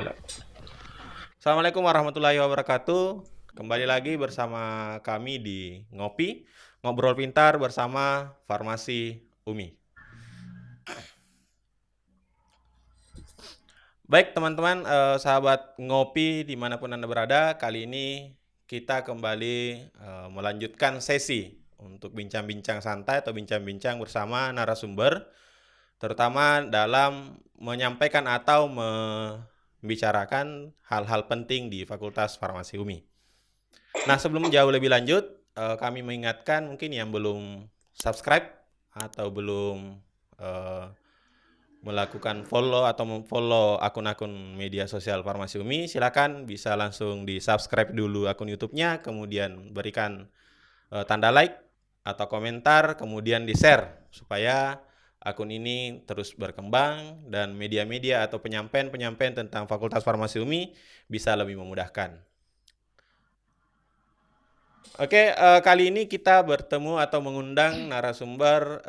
Halo. Assalamualaikum warahmatullahi wabarakatuh. Kembali lagi bersama kami di Ngopi, Ngobrol Pintar bersama Farmasi Umi. Baik teman-teman, sahabat Ngopi dimanapun Anda berada, kali ini kita kembali melanjutkan sesi untuk bincang-bincang santai atau bincang-bincang bersama narasumber, terutama dalam menyampaikan atau membicarakan hal-hal penting di Fakultas Farmasi UMI. Nah, sebelum jauh lebih lanjut, kami mengingatkan mungkin yang belum subscribe atau belum melakukan follow atau memfollow akun-akun media sosial Farmasi Umi, silakan bisa langsung di subscribe dulu akun YouTube-nya, kemudian berikan tanda like atau komentar, kemudian di share supaya akun ini terus berkembang dan media-media atau penyampaian-penyampaian tentang Fakultas Farmasi Umi bisa lebih memudahkan. Oke, kali ini kita bertemu atau mengundang narasumber.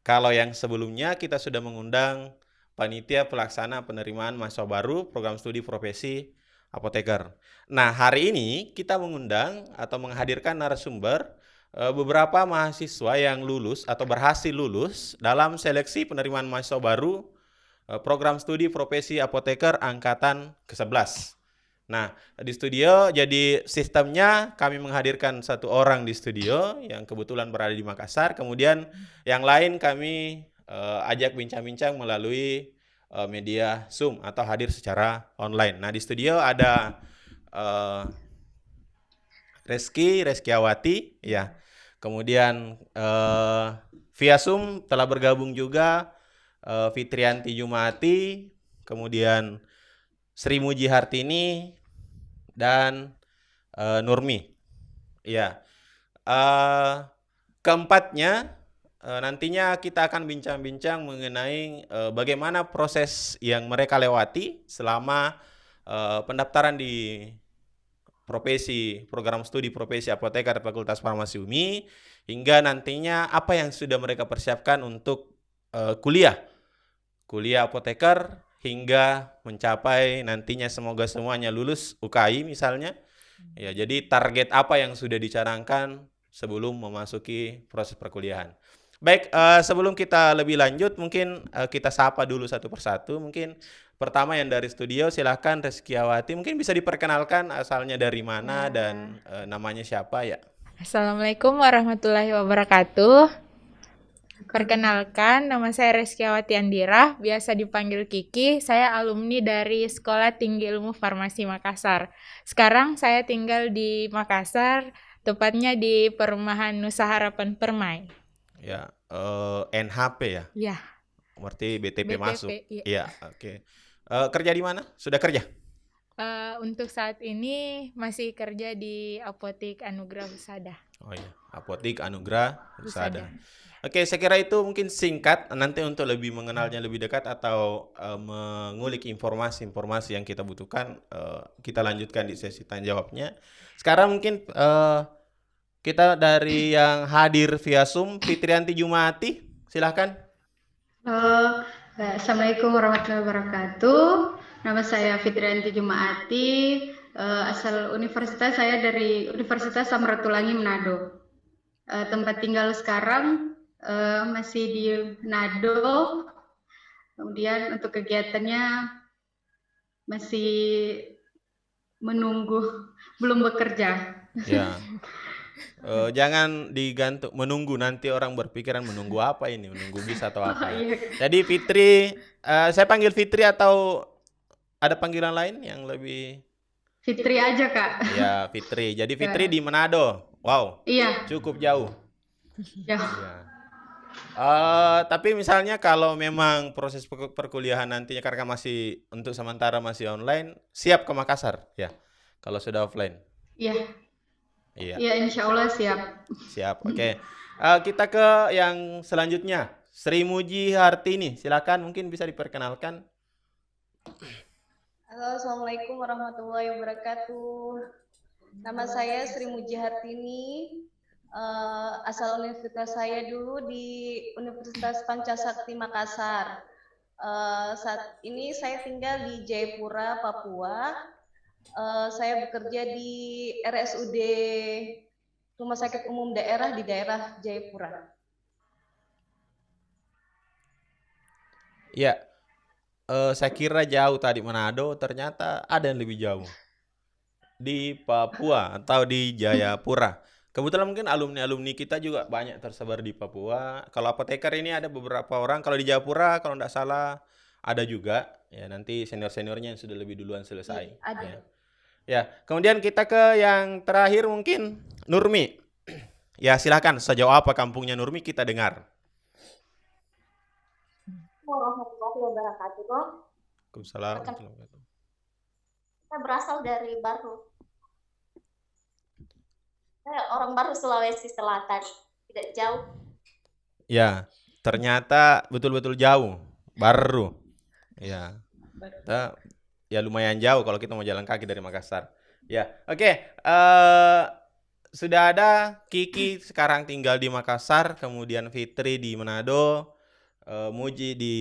Kalau yang sebelumnya kita sudah mengundang panitia pelaksana penerimaan mahasiswa baru program studi profesi apoteker. Nah, hari ini kita mengundang atau menghadirkan narasumber beberapa mahasiswa yang lulus atau berhasil lulus dalam seleksi penerimaan mahasiswa baru program studi profesi apoteker angkatan ke-11. Nah, di studio jadi sistemnya kami menghadirkan satu orang di studio yang kebetulan berada di Makassar, kemudian yang lain kami ajak bincang-bincang melalui media Zoom atau hadir secara online. Nah, di studio ada Reskiawati, ya. Kemudian via Zoom telah bergabung juga Fitrianti Jumati, kemudian Sri Muji Hartini dan Nurmi. Ya, keempatnya nantinya kita akan bincang-bincang mengenai bagaimana proses yang mereka lewati selama pendaftaran di program studi profesi apoteker Fakultas Farmasi UMI, hingga nantinya apa yang sudah mereka persiapkan untuk kuliah apoteker hingga mencapai nantinya semoga semuanya lulus UKI misalnya. Ya, jadi target apa yang sudah dicanangkan sebelum memasuki proses perkuliahan. Baik, sebelum kita lebih lanjut mungkin kita sapa dulu satu persatu. Mungkin pertama yang dari studio silahkan Reskiawati, mungkin bisa diperkenalkan asalnya dari mana dan namanya siapa ya. Assalamualaikum warahmatullahi wabarakatuh. Perkenalkan, nama saya Reskiawati Andira, biasa dipanggil Kiki. Saya alumni dari Sekolah Tinggi Ilmu Farmasi Makassar. Sekarang saya tinggal di Makassar, tepatnya di Perumahan Nusa Harapan Permai. Ya, NHP ya. Ya, Berarti BTP BTP. masuk. Ya. Iya, oke. Kerja di mana? Sudah kerja? Untuk saat ini masih kerja di Apotik Anugrah Husada. Oh iya, Apotik Anugrah Husada. Husada. Oke, saya kira itu mungkin singkat nanti untuk lebih mengenalnya lebih dekat atau mengulik informasi-informasi yang kita butuhkan, kita lanjutkan di sesi tanya jawabnya. Sekarang mungkin kita dari yang hadir via Zoom, Fitrianti Jumati, silahkan. Halo, Assalamualaikum warahmatullahi wabarakatuh. Nama saya Fitrianti Jumaati, asal universitas saya dari Universitas Samratulangi Manado. Tempat tinggal sekarang masih di Manado. Kemudian untuk kegiatannya masih menunggu, belum bekerja. Ya. Jangan digantung menunggu, nanti orang berpikiran menunggu apa ini, menunggu bis atau apa ya. Iya. Jadi Fitri, saya panggil Fitri atau ada panggilan lain yang lebih? Fitri aja, Kak. Ya, Fitri. Jadi Fitri Ya. di Manado. Wow, Iya, cukup jauh. ya. Ya. Tapi misalnya kalau memang proses perkuliahan nantinya karena masih untuk sementara masih online, siap ke Makassar ya. Kalau sudah offline. Iya, Iya, iya, insya Allah siap. siap. Oke. Kita ke yang selanjutnya. Sri Muji Hartini, silakan mungkin bisa diperkenalkan. Halo, Assalamualaikum warahmatullahi wabarakatuh. Nama saya Sri Muji Hartini, asal universitas saya dulu di Universitas Pancasakti Makassar. Saat ini saya tinggal di Jayapura, Papua. Saya bekerja di RSUD Rumah Sakit Umum Daerah di daerah Jayapura. Ya, saya kira jauh tadi Manado, ternyata ada yang lebih jauh. Di Papua atau di Jayapura. Kebetulan mungkin alumni-alumni kita juga banyak tersebar di Papua. Kalau apoteker ini ada beberapa orang. Kalau di Jayapura, kalau tidak salah ada juga. Ya, nanti senior-seniornya yang sudah lebih duluan selesai. Ada. Ya. Ya, kemudian kita ke yang terakhir mungkin Nurmi. Ya, silakan. Sejauh apa kampungnya Nurmi kita dengar. Warahmatullahi wabarakatuh. Waalaikumsalam. Saya berasal dari Baru. Saya orang Baru, Sulawesi Selatan. Tidak jauh. Ya, ternyata betul-betul jauh. Baru. Ya. Ya lumayan jauh kalau kita mau jalan kaki dari Makassar. Ya, oke. Sudah ada Kiki sekarang tinggal di Makassar, kemudian Fitri di Manado, Muji di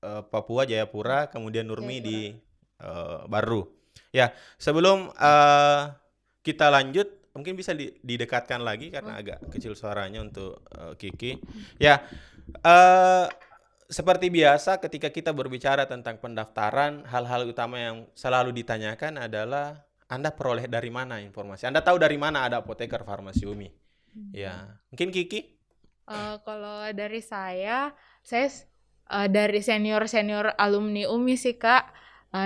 Papua Jayapura, kemudian Nurmi di Baru. Ya, sebelum kita lanjut, mungkin bisa didekatkan lagi karena agak kecil suaranya untuk Kiki. Ya, seperti biasa ketika kita berbicara tentang pendaftaran, hal-hal utama yang selalu ditanyakan adalah Anda peroleh dari mana informasi? Anda tahu dari mana ada apoteker farmasi Umi? Ya, mungkin Kiki? Kalau dari saya dari senior-senior alumni UMI sih Kak.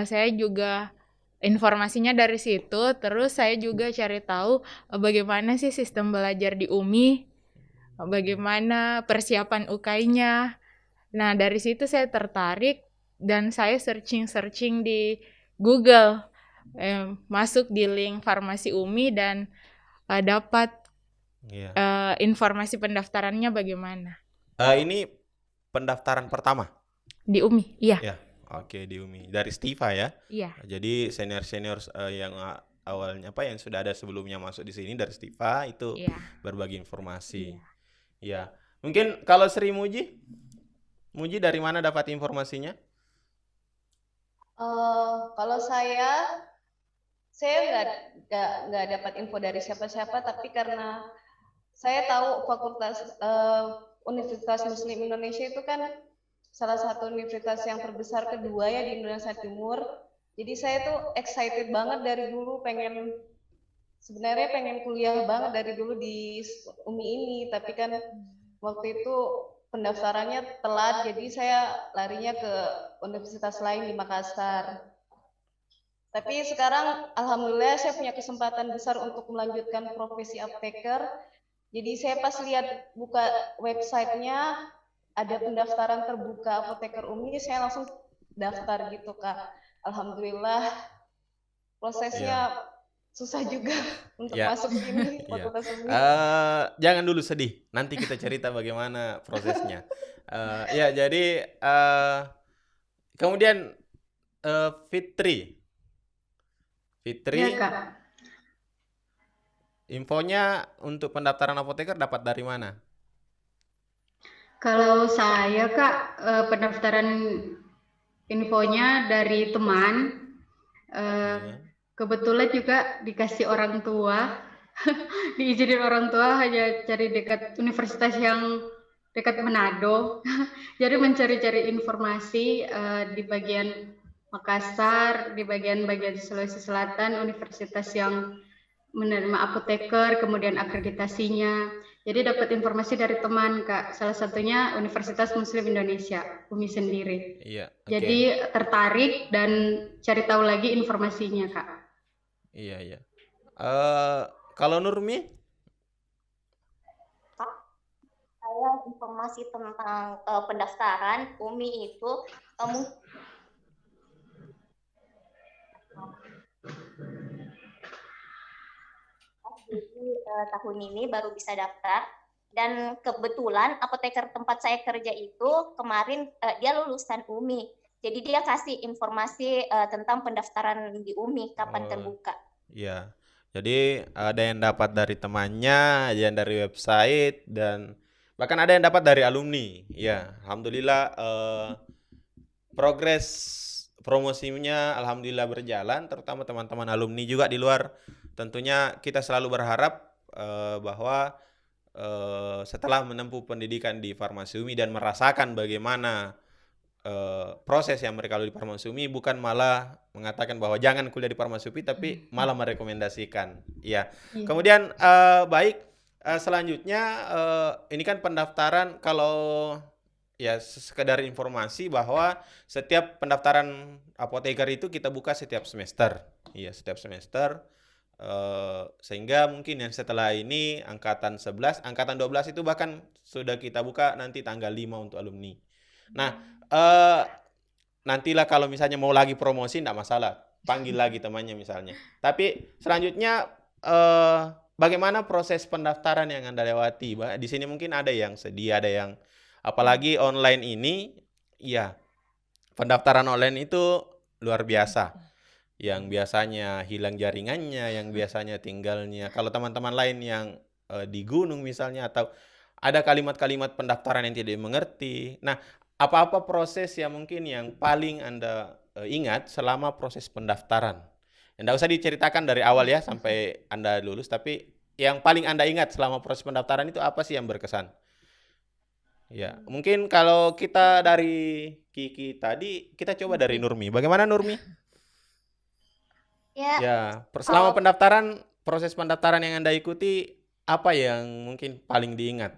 Saya juga informasinya dari situ. Terus saya juga cari tahu bagaimana sih sistem belajar di UMI, bagaimana persiapan UK-nya. Nah, dari situ saya tertarik dan saya searching di Google, masuk di link Farmasi UMI dan dapat informasi pendaftarannya bagaimana. Ini pendaftaran pertama? Di UMI, iya. Ya, oke, di UMI. Dari Stiva ya? Iya. Jadi senior-senior yang awalnya yang sudah ada sebelumnya masuk di sini dari Stiva itu berbagi informasi. Ya. Mungkin kalau Sri Muji dari mana dapat informasinya? Kalau saya nggak dapat info dari siapa-siapa, tapi karena saya tahu Universitas Muslim Indonesia itu kan salah satu universitas yang terbesar kedua ya di Indonesia Timur. Jadi saya tuh excited banget dari dulu, sebenarnya pengen kuliah banget dari dulu di UMI ini, tapi kan waktu itu pendaftarannya telat, jadi saya larinya ke universitas lain di Makassar. Tapi sekarang alhamdulillah saya punya kesempatan besar untuk melanjutkan profesi apoteker. Jadi saya pas lihat buka websitenya ada pendaftaran terbuka apoteker UMI, saya langsung daftar gitu Kak. Alhamdulillah prosesnya susah juga untuk masuk ini fakultas UMI. Jangan dulu sedih, nanti kita cerita bagaimana prosesnya. Ya, jadi kemudian Fitri, Ya, Kak. infonya untuk pendaftaran apoteker dapat dari mana? Kalau saya Kak, pendaftaran infonya dari teman. Kebetulan juga dikasih orang tua, diizinin orang tua hanya cari dekat universitas yang dekat Manado. Jadi mencari-cari informasi di bagian Makassar, di bagian Sulawesi Selatan, universitas yang menerima apoteker, kemudian akreditasinya. Jadi dapat informasi dari teman Kak, salah satunya Universitas Muslim Indonesia, UMI sendiri. Iya. Jadi tertarik dan cari tahu lagi informasinya Kak. Iya. Kalau Nurmi? Saya informasi tentang pendaftaran UMI itu jadi tahun ini baru bisa daftar, dan kebetulan apoteker tempat saya kerja itu kemarin dia lulusan UMI, jadi dia kasih informasi tentang pendaftaran di UMI kapan terbuka. Iya, jadi ada yang dapat dari temannya, ada yang dari website, dan Bahkan ada yang dapat dari alumni. Ya, alhamdulillah progres promosinya alhamdulillah berjalan, terutama teman-teman alumni juga di luar. Tentunya kita selalu berharap bahwa setelah menempuh pendidikan di Farmasi UMI dan merasakan bagaimana proses yang mereka lalui di Farmasi UMI, bukan malah mengatakan bahwa jangan kuliah di Farmasi UMI, tapi malah merekomendasikan. Ya. Iya. Kemudian baik, selanjutnya ini kan pendaftaran, kalau ya sekedar informasi bahwa setiap pendaftaran apoteker itu kita buka setiap semester. Iya, setiap semester. Sehingga mungkin yang setelah ini angkatan 11, angkatan 12 itu bahkan sudah kita buka nanti tanggal 5 untuk alumni. Nah, nantilah kalau misalnya mau lagi promosi enggak masalah, panggil lagi temannya misalnya. Tapi selanjutnya bagaimana proses pendaftaran yang Anda lewati? Di sini mungkin ada yang sedih, ada yang apalagi online ini, ya pendaftaran online itu luar biasa. Yang biasanya hilang jaringannya, yang biasanya tinggalnya. Kalau teman-teman lain yang di gunung misalnya, atau ada kalimat-kalimat pendaftaran yang tidak dimengerti. Nah, apa-apa proses yang mungkin yang paling Anda ingat selama proses pendaftaran? Tidak usah diceritakan dari awal ya sampai Anda lulus, tapi yang paling Anda ingat selama proses pendaftaran itu apa sih yang berkesan? Ya, mungkin kalau kita dari Kiki tadi, kita coba dari Nurmi. Bagaimana Nurmi? Ya, selama pendaftaran, proses pendaftaran yang Anda ikuti, apa yang mungkin paling diingat?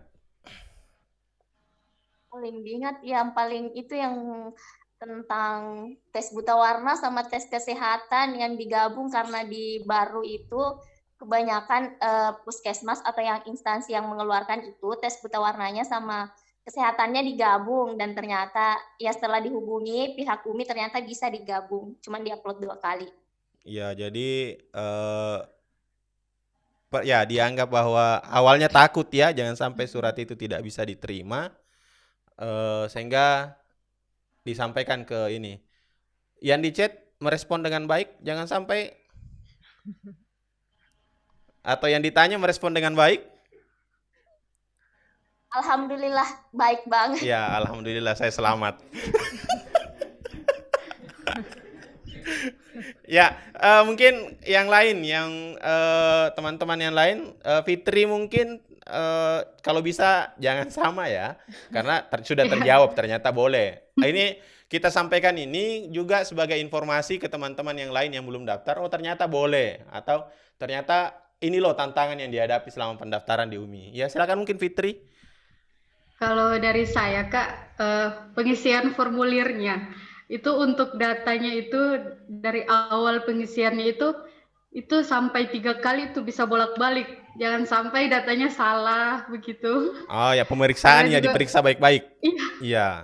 Paling diingat yang paling itu yang tentang tes buta warna sama tes kesehatan yang digabung, karena di baru itu kebanyakan puskesmas atau yang instansi yang mengeluarkan itu tes buta warnanya sama kesehatannya digabung, dan ternyata ya setelah dihubungi pihak UMI ternyata bisa digabung, cuman diupload 2 kali. Ya, jadi ya dianggap bahwa awalnya takut ya, jangan sampai surat itu tidak bisa diterima, sehingga disampaikan ke ini. Yang di chat merespon dengan baik, jangan sampai. Atau yang ditanya merespon dengan baik? Alhamdulillah baik banget. Ya, alhamdulillah saya selamat. Ya, mungkin yang lain, yang teman-teman yang lain, Fitri mungkin kalau bisa jangan sama ya, karena sudah terjawab ternyata boleh. Ini kita sampaikan ini juga sebagai informasi ke teman-teman yang lain yang belum daftar, oh ternyata boleh, atau ternyata ini loh tantangan yang dihadapi selama pendaftaran di UMI. Ya, silakan mungkin Fitri. Kalau dari saya Kak, pengisian formulirnya itu untuk datanya itu dari awal pengisiannya itu sampai 3 kali itu bisa bolak-balik, jangan sampai datanya salah begitu. Oh ya, pemeriksaan ya, diperiksa baik-baik. Iya.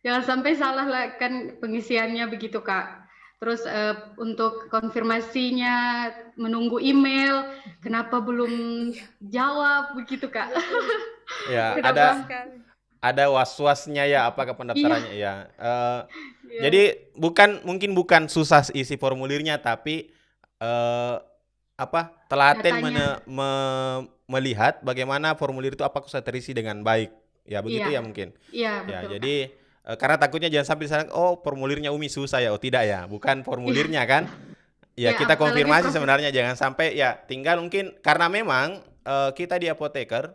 Jangan sampai salah lah kan pengisiannya begitu Kak. Terus untuk konfirmasinya menunggu email, kenapa belum jawab begitu Kak? Ya, ada was-wasnya ya, apakah pendaftarannya ya. Jadi mungkin bukan susah isi formulirnya, tapi telaten melihat bagaimana formulir itu apakah sudah terisi dengan baik. Ya begitu ya mungkin. Iya, ya, betul. Jadi karena takutnya jangan sampai disana, oh formulirnya UMI susah ya, oh tidak ya, bukan formulirnya kan. Ya, kita konfirmasi sebenarnya, jangan sampai ya tinggal mungkin karena memang kita di apoteker,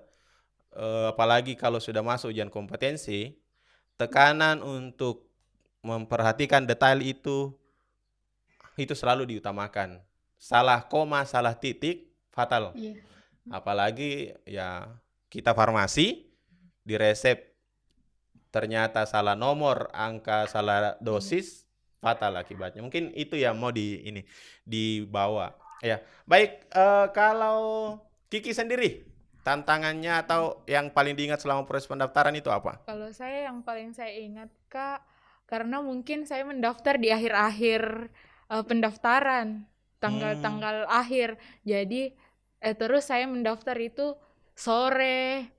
apalagi kalau sudah masuk ujian kompetensi, tekanan untuk memperhatikan detail itu selalu diutamakan. Salah koma, salah titik, fatal. Apalagi ya kita farmasi, di resep ternyata salah nomor, angka salah dosis, fatal akibatnya. Mungkin itu yang mau dibawa. Ya, baik. Kalau Kiki sendiri, tantangannya atau yang paling diingat selama proses pendaftaran itu apa? Kalau saya yang paling saya ingat Kak, karena mungkin saya mendaftar di akhir-akhir pendaftaran, tanggal-tanggal akhir. Jadi terus saya mendaftar itu sore.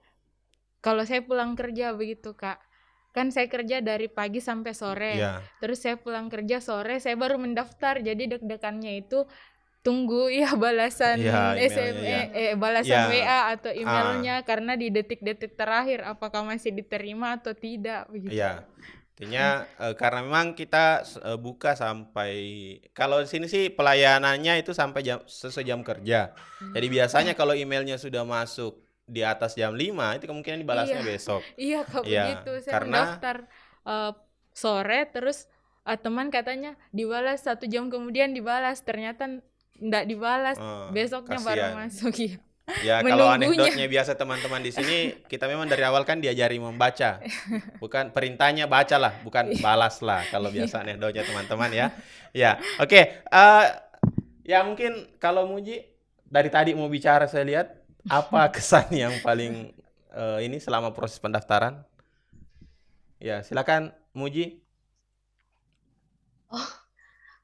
Kalau saya pulang kerja begitu Kak. Kan saya kerja dari pagi sampai sore. Terus saya pulang kerja sore, saya baru mendaftar. Jadi deg-degannya itu tunggu ya balasan Iya, emailnya ya. balasan Ya, WA atau ah, emailnya karena di detik-detik terakhir apakah masih diterima atau tidak begitu. iya. Artinya karena memang kita buka sampai, kalau di sini sih pelayanannya itu sampai sesuai jam kerja. Jadi biasanya kalau emailnya sudah masuk di atas jam 5 itu kemungkinan dibalasnya Iya, besok. iya Kak Iya, begitu. Saya karena mendaftar sore terus teman katanya dibalas 1 jam kemudian dibalas, ternyata nggak dibalas, besoknya baru kasihan. masuk ya. Ya kalau Menunggunya. anekdotnya biasa teman-teman di sini, kita memang dari awal kan diajari membaca. Bukan perintahnya bacalah, bukan balaslah kalau biasa anekdotnya teman-teman ya. Ya, oke. Ya mungkin kalau Muji dari tadi mau bicara saya lihat apa kesan yang paling ini selama proses pendaftaran? Ya, silakan Muji.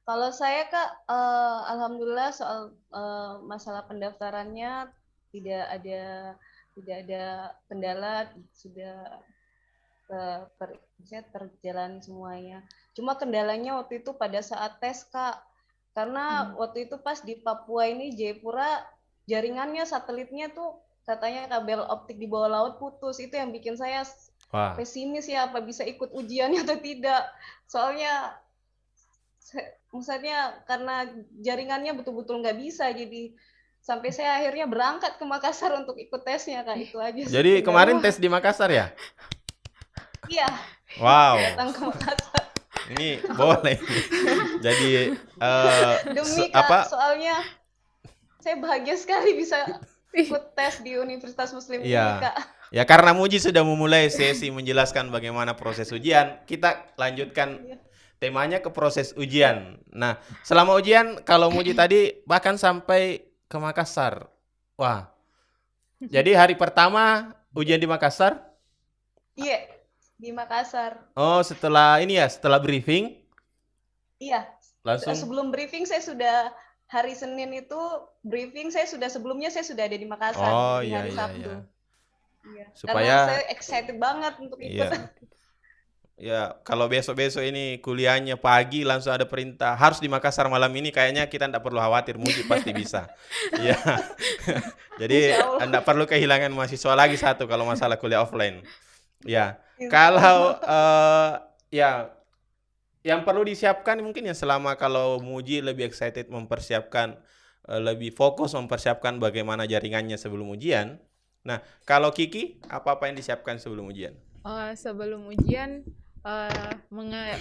Kalau saya Kak, alhamdulillah soal masalah pendaftarannya tidak ada kendala, sudah terjalan semuanya. Cuma kendalanya waktu itu pada saat tes Kak, karena waktu itu pas di Papua ini Jayapura jaringannya satelitnya tuh katanya kabel optik di bawah laut putus, itu yang bikin saya pesimis ya apa bisa ikut ujiannya atau tidak. Soalnya maksudnya karena jaringannya betul-betul nggak bisa, jadi sampai saya akhirnya berangkat ke Makassar untuk ikut tesnya Kak, itu aja. Jadi kemarin tes di Makassar ya? Iya. Wow. Datang ke Makassar. Ini boleh. Jadi demi Kak, soalnya saya bahagia sekali bisa ikut tes di Universitas Muslim ini Kak. Ya karena Muji sudah memulai sesi menjelaskan bagaimana proses ujian, kita lanjutkan temanya ke proses ujian. Nah, selama ujian kalau Muji tadi bahkan sampai ke Makassar. Wah. Jadi hari pertama ujian di Makassar? Iya, di Makassar. Oh, setelah ini ya, setelah briefing? Iya. Langsung. Sebelum briefing saya sudah hari Senin itu briefing, sebelumnya saya sudah ada di Makassar di hari Sabtu. Iya. Supaya karena saya excited banget untuk ikut. Ya, kalau besok-besok ini kuliahnya pagi langsung ada perintah harus di Makassar malam ini, kayaknya kita tidak perlu khawatir, Muji pasti bisa. Ya. Jadi tidak perlu kehilangan mahasiswa lagi satu kalau masalah kuliah offline. Ya. Kalau ya yang perlu disiapkan mungkin ya selama kalau Muji lebih excited mempersiapkan, lebih fokus mempersiapkan bagaimana jaringannya sebelum ujian. Nah, kalau Kiki apa yang disiapkan sebelum ujian? Sebelum ujian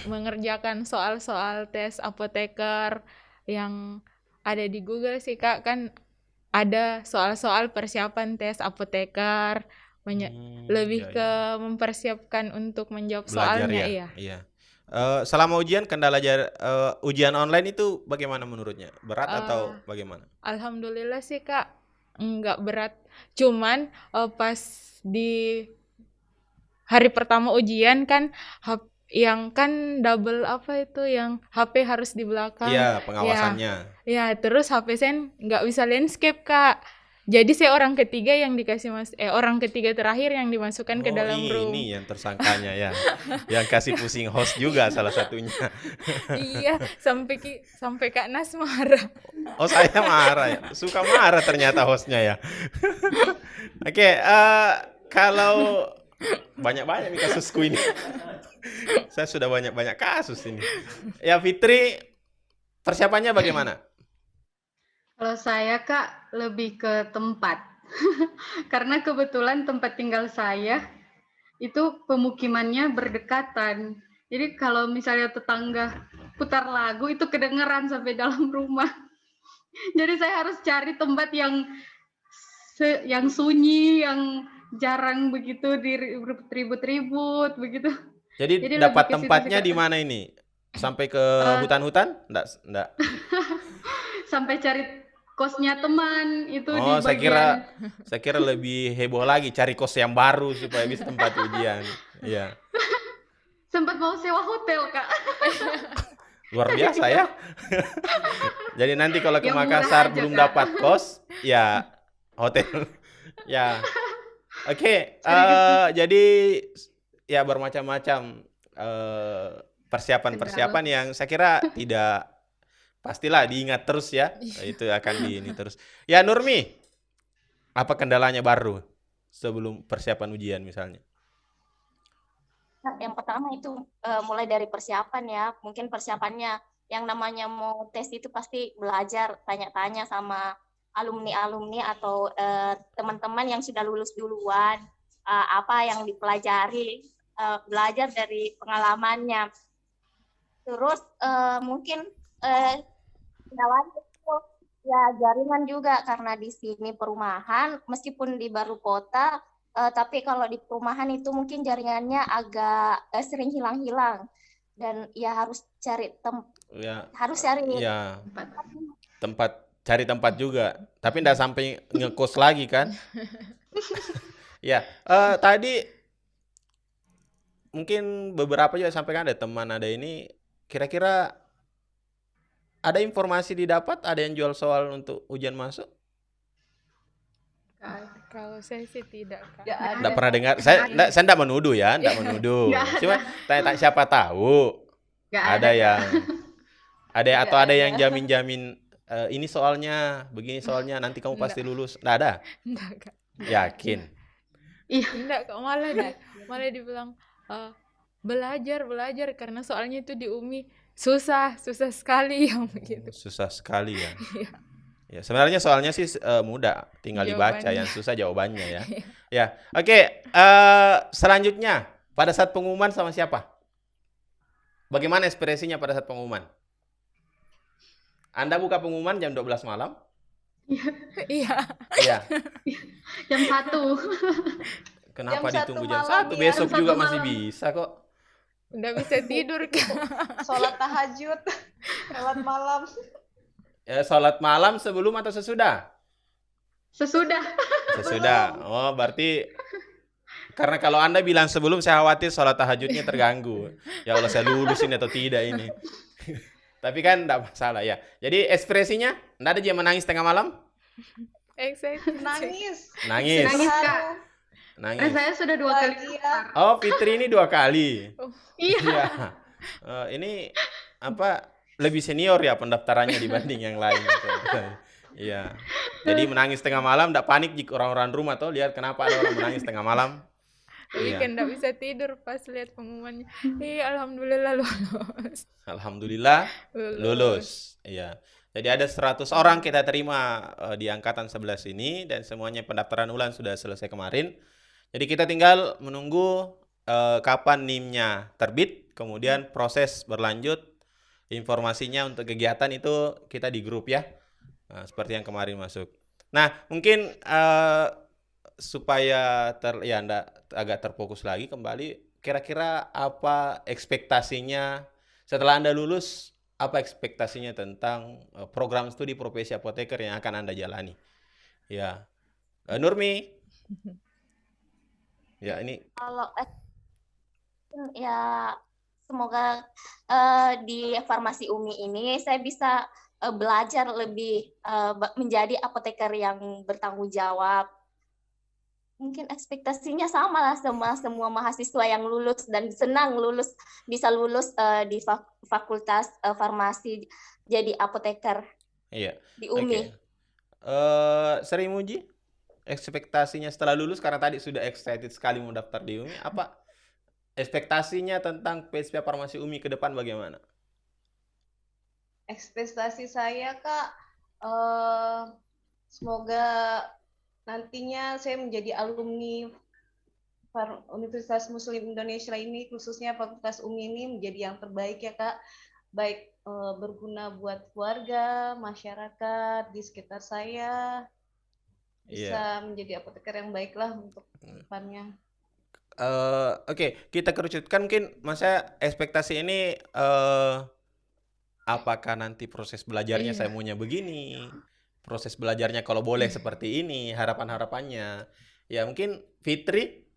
mengerjakan soal-soal tes apoteker yang ada di Google sih Kak, kan ada soal-soal persiapan tes apoteker, lebih ke mempersiapkan untuk menjawab soalnya ya. Iya. Selama ujian kendala ujian online itu bagaimana menurutnya? Berat atau bagaimana? Alhamdulillah sih Kak, enggak berat. Cuman pas di hari pertama ujian kan yang kan double apa itu yang HP harus di belakang. Iya, pengawasannya. Ya, terus HP saya nggak bisa landscape Kak. Jadi saya orang ketiga yang dikasih orang ketiga terakhir yang dimasukkan ke dalam room. Ini yang tersangkanya ya. Yang kasih pusing host juga salah satunya. Iya, sampai Kak Nas marah. Oh, saya marah ya. Suka marah ternyata hostnya ya. Oke, kalau banyak-banyak nih kasusku ini. Saya sudah banyak-banyak kasus ini. Ya Fitri, persiapannya bagaimana? Kalau saya Kak lebih ke tempat. Karena kebetulan tempat tinggal saya itu pemukimannya berdekatan. Jadi kalau misalnya tetangga putar lagu itu kedengeran sampai dalam rumah. Jadi saya harus cari tempat yang sunyi, yang jarang begitu ribut-ribut begitu. Jadi dapat tempatnya di mana ini? Sampai ke hutan-hutan? Enggak. Sampai cari kosnya teman itu di bagian. Saya kira lebih heboh lagi cari kos yang baru supaya bisa tempat ujian. Iya. Sempat mau sewa hotel, Kak. Luar biasa ya. Jadi nanti kalau ke Makassar belum dapat kos, ya hotel. Ya. Oke, jadi ya bermacam-macam persiapan-persiapan yang saya kira tidak pastilah diingat terus ya. Itu akan ini terus. Ya Nurmi, apa kendalanya baru sebelum persiapan ujian misalnya? Nah, yang pertama itu mulai dari persiapan ya. Mungkin persiapannya yang namanya mau tes itu pasti belajar, tanya-tanya sama alumni-alumni atau teman-teman yang sudah lulus duluan, apa yang dipelajari, belajar dari pengalamannya. Terus mungkin kendalanya itu ya jaringan juga karena di sini perumahan, meskipun di baru kota, tapi kalau di perumahan itu mungkin jaringannya agak sering hilang-hilang dan ya harus cari Ya, harus cari ya Tempat. cari tempat juga. Tapi nggak sampai ngekos lagi kan? Ya, tadi mungkin beberapa juga sampaikan ada teman ada ini. Kira-kira ada informasi didapat, ada yang jual soal untuk ujian masuk? Kalau saya sih tidak, Kak. Nggak ada. Nggak pernah dengar. Saya nggak menuduh ya, nggak menuduh. Nggak ada. Cuma tanya siapa tahu Nggak ada Kak. yang Nggak atau ada ada. yang jamin-jamin ini soalnya, begini soalnya nanti kamu pasti lulus. Nggak ada. Enggak, Kak. Yakin. Iya. Enggak, Kak. Malah dibilang belajar karena soalnya itu di UMI susah sekali yang begitu. Susah sekali ya. Iya. Ya, sebenarnya soalnya sih mudah, tinggal dibaca, Jawabannya. yang susah jawabannya ya. Ya, oke. Selanjutnya pada saat pengumuman sama siapa? Bagaimana ekspresinya pada saat pengumuman? Anda buka pengumuman jam 12 malam? Iya. Iya. Jam 1. Kenapa Jam 1 ditunggu jam malam 1? ya. Besok Jam juga 1 masih malam. bisa kok. Udah bisa tidur, Kak. Sholat tahajud lewat malam. Sholat malam sebelum atau sesudah? Sesudah. Sesudah. Oh, berarti karena kalau Anda bilang sebelum, saya khawatir sholat tahajudnya terganggu. Ya Allah, saya lulus ini atau tidak ini. Tapi kan enggak masalah ya. Jadi ekspresinya, enggak ada dia menangis tengah malam? Excited. Nangis. Nangis. Nangis, Kak. Haru, Karena Nangis. saya sudah 2 kali bahagia. keluar. Oh, Fitri ini 2 kali. Iya. Iya. Ini apa lebih senior ya pendaftarannya dibanding yang lain. Iya. Jadi menangis tengah malam, enggak panik jika orang-orang rumah tuh lihat kenapa ada orang menangis tengah malam. Tapi Iya. kan nggak bisa tidur pas lihat pengumumannya. Alhamdulillah lulus. Alhamdulillah lulus. Iya. Jadi ada 100 orang kita terima di angkatan 11 ini dan semuanya pendaftaran ulang sudah selesai kemarin. Jadi kita tinggal menunggu kapan NIM-nya terbit, kemudian proses berlanjut. Informasinya untuk kegiatan itu kita di grup ya. Nah, seperti yang kemarin masuk. Nah, mungkin supaya agak terfokus lagi kembali, kira-kira apa ekspektasinya setelah Anda lulus, apa ekspektasinya tentang program studi profesi apoteker yang akan Anda jalani? Ya, Nurmi. Ya, ini kalau ya semoga di farmasi UMI ini saya bisa belajar lebih menjadi apoteker yang bertanggung jawab. Mungkin ekspektasinya sama lah sama semua mahasiswa yang lulus dan senang bisa lulus di fakultas farmasi jadi apoteker iya. di UMI. Sri Muji, ekspektasinya setelah lulus karena tadi sudah excited sekali mau daftar di UMI, apa ekspektasinya tentang PSP Farmasi UMI ke depan bagaimana? Ekspektasi saya, Kak, semoga nantinya saya menjadi alumni Universitas Muslim Indonesia ini, khususnya Fakultas UMI ini menjadi yang terbaik ya, Kak. Baik berguna buat keluarga, masyarakat di sekitar saya, bisa menjadi apoteker yang baik lah untuk depannya. Oke, kita kerucutkan mungkin, masa ekspektasi ini apakah nanti proses belajarnya saya maunya begini, proses belajarnya kalau boleh seperti ini, harapan-harapannya. Ya mungkin Fitri?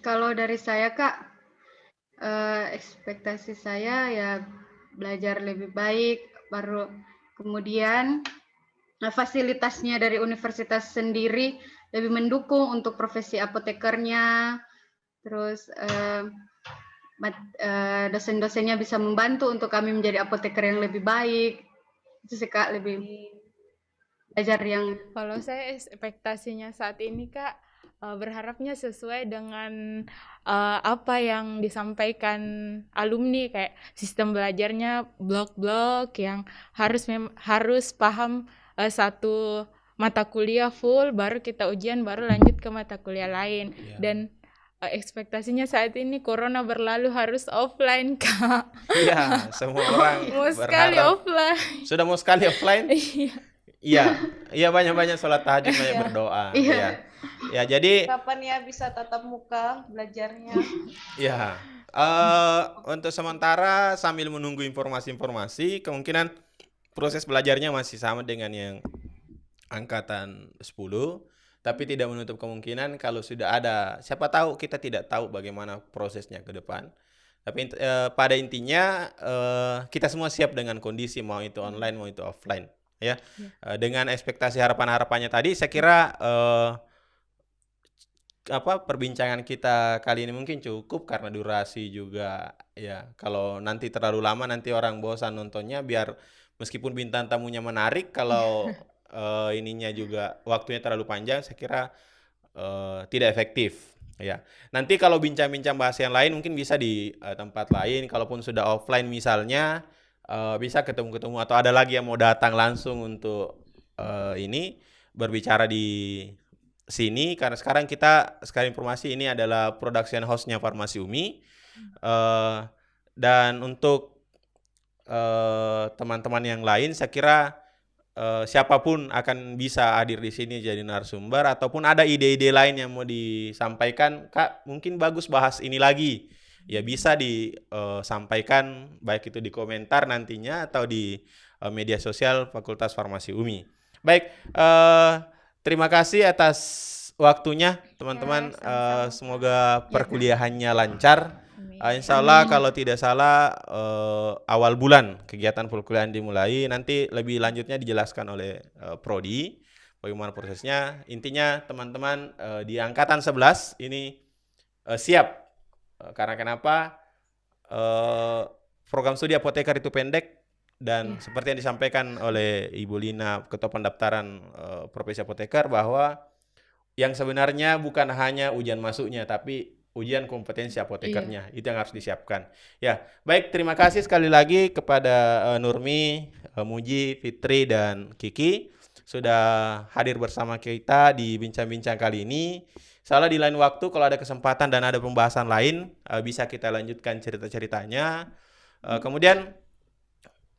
Kalau dari saya, Kak, ekspektasi saya ya belajar lebih baik, baru kemudian fasilitasnya dari universitas sendiri lebih mendukung untuk profesi apotekernya, terus dosen-dosennya bisa membantu untuk kami menjadi apoteker yang lebih baik. Itu sih Kak, lebih belajar yang Kalau saya ekspektasinya saat ini Kak, berharapnya sesuai dengan apa yang disampaikan alumni, kayak sistem belajarnya blok-blok yang harus paham satu mata kuliah full, baru kita ujian, baru lanjut ke mata kuliah lain. Iya. Dan ekspektasinya saat ini corona berlalu harus offline Kak. Iya, semua orang Mau sekali berharap. offline. Sudah mau sekali offline? Iya. Iya, iya banyak-banyak sholat tahajud, banyak Iya. berdoa. Iya. Iya. Ya, jadi Kapan ya bisa tatap muka belajarnya? ya untuk sementara sambil menunggu informasi-informasi, kemungkinan proses belajarnya masih sama dengan yang angkatan 10, tapi tidak menutup kemungkinan kalau sudah ada, siapa tahu, kita tidak tahu bagaimana prosesnya ke depan. Tapi pada intinya kita semua siap dengan kondisi, mau itu online mau itu offline, ya. Dengan ekspektasi harapan-harapannya tadi, saya kira perbincangan kita kali ini mungkin cukup karena durasi juga, ya. Kalau nanti terlalu lama nanti orang bosan nontonnya, biar meskipun bintang tamunya menarik, kalau ininya juga waktunya terlalu panjang, saya kira tidak efektif, ya. Nanti kalau bincang-bincang bahas yang lain mungkin bisa di tempat lain, kalaupun sudah offline misalnya, bisa ketemu-ketemu atau ada lagi yang mau datang langsung untuk ini berbicara di sini, karena sekarang kita, sekali informasi, ini adalah production house-nya Farmasi UMI. Dan untuk teman-teman yang lain, saya kira siapapun akan bisa hadir di sini jadi narasumber, ataupun ada ide-ide lain yang mau disampaikan, Kak, mungkin bagus bahas ini lagi, ya bisa disampaikan baik itu di komentar nantinya atau di media sosial Fakultas Farmasi UMI. Baik, terima kasih atas waktunya teman-teman. sama-sama. Semoga perkuliahannya lancar. Insya Allah kalau tidak salah awal bulan kegiatan perkuliahan dimulai. Nanti lebih lanjutnya dijelaskan oleh Prodi bagaimana prosesnya. Intinya teman-teman di angkatan 11 ini siap. Karena kenapa? Program studi apoteker itu pendek, dan seperti yang disampaikan oleh Ibu Lina, Ketua Pendaftaran Profesi Apoteker, bahwa yang sebenarnya bukan hanya ujian masuknya, tapi ujian kompetensi apotekernya. Itu yang harus disiapkan. Ya, baik, terima kasih sekali lagi kepada Nurmi, Muji, Fitri, dan Kiki sudah hadir bersama kita di bincang-bincang kali ini. Salah di lain waktu kalau ada kesempatan dan ada pembahasan lain, bisa kita lanjutkan cerita-ceritanya. Kemudian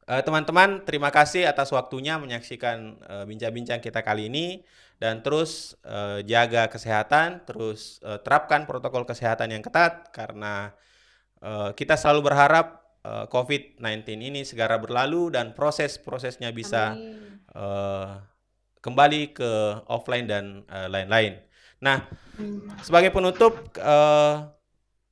teman-teman, terima kasih atas waktunya menyaksikan bincang-bincang kita kali ini, dan terus jaga kesehatan, terus terapkan protokol kesehatan yang ketat, karena kita selalu berharap COVID-19 ini segera berlalu dan proses-prosesnya bisa kembali ke offline dan lain-lain. Nah, sebagai penutup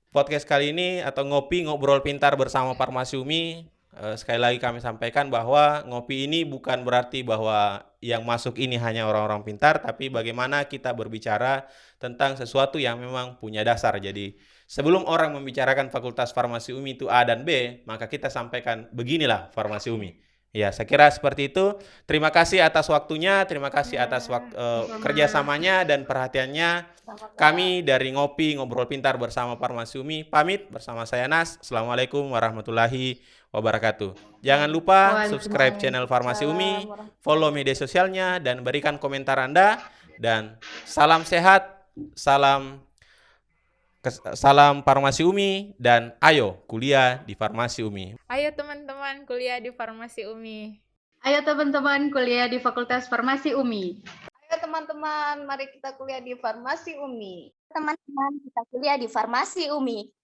podcast kali ini atau ngobrol pintar bersama Farmasi UMI, sekali lagi kami sampaikan bahwa ngopi ini bukan berarti bahwa yang masuk ini hanya orang-orang pintar, tapi bagaimana kita berbicara tentang sesuatu yang memang punya dasar. Jadi sebelum orang membicarakan Fakultas Farmasi UMI itu A dan B, maka kita sampaikan beginilah Farmasi UMI. Ya, saya kira seperti itu. Terima kasih atas waktunya, terima kasih atas kerjasamanya dan perhatiannya. Kami dari Ngobrol Pintar bersama Farmasi UMI pamit bersama saya Nas. Assalamualaikum warahmatullahi wabarakatuh. Jangan lupa subscribe channel Farmasi UMI, follow media sosialnya, dan berikan komentar Anda. Dan salam sehat, salam Farmasi UMI, dan ayo kuliah di Farmasi UMI. Ayo teman-teman kuliah di Farmasi UMI. Ayo teman-teman kuliah di Fakultas Farmasi UMI. Ayo teman-teman, mari kita kuliah di Farmasi UMI. Teman-teman, kita kuliah di Farmasi UMI.